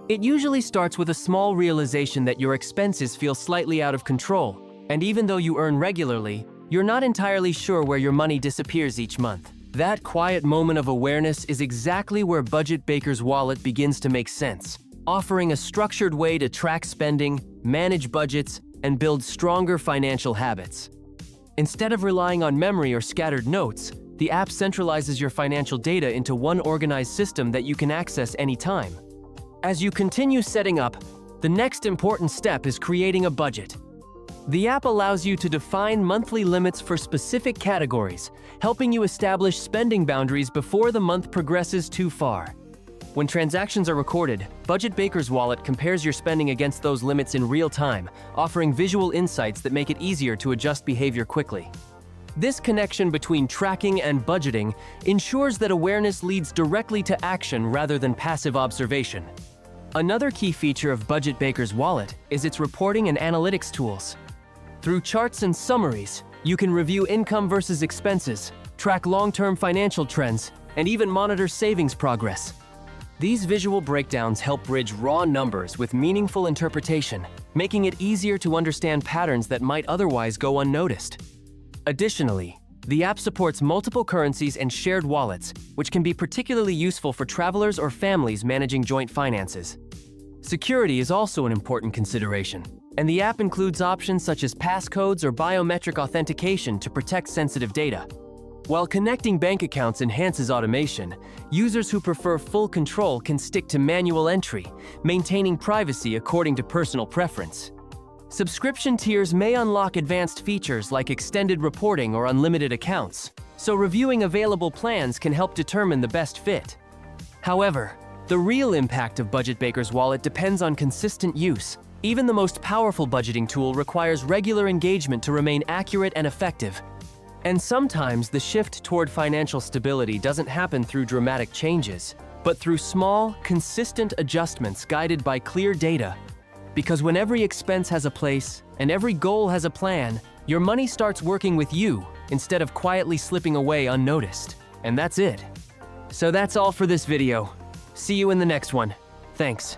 It usually starts with a small realization that your expenses feel slightly out of control, and even though you earn regularly, you're not entirely sure where your money disappears each month. That quiet moment of awareness is exactly where BudgetBakers Wallet begins to make sense, offering a structured way to track spending, manage budgets, and build stronger financial habits. Instead of relying on memory or scattered notes, the app centralizes your financial data into one organized system that you can access anytime. As you continue setting up, the next important step is creating a budget. The app allows you to define monthly limits for specific categories, helping you establish spending boundaries before the month progresses too far. When transactions are recorded, BudgetBakers Wallet compares your spending against those limits in real time, offering visual insights that make it easier to adjust behavior quickly. This connection between tracking and budgeting ensures that awareness leads directly to action rather than passive observation. Another key feature of BudgetBakers Wallet is its reporting and analytics tools. Through charts and summaries, you can review income versus expenses, track long-term financial trends, and even monitor savings progress. These visual breakdowns help bridge raw numbers with meaningful interpretation, making it easier to understand patterns that might otherwise go unnoticed. Additionally, the app supports multiple currencies and shared wallets, which can be particularly useful for travelers or families managing joint finances. Security is also an important consideration, and the app includes options such as passcodes or biometric authentication to protect sensitive data. While connecting bank accounts enhances automation, users who prefer full control can stick to manual entry, maintaining privacy according to personal preference. Subscription tiers may unlock advanced features like extended reporting or unlimited accounts, so reviewing available plans can help determine the best fit. However, the real impact of BudgetBakers Wallet depends on consistent use. Even the most powerful budgeting tool requires regular engagement to remain accurate and effective. And sometimes the shift toward financial stability doesn't happen through dramatic changes, but through small, consistent adjustments guided by clear data. Because when every expense has a place and every goal has a plan, your money starts working with you instead of quietly slipping away unnoticed. And that's it. So that's all for this video. See you in the next one. Thanks.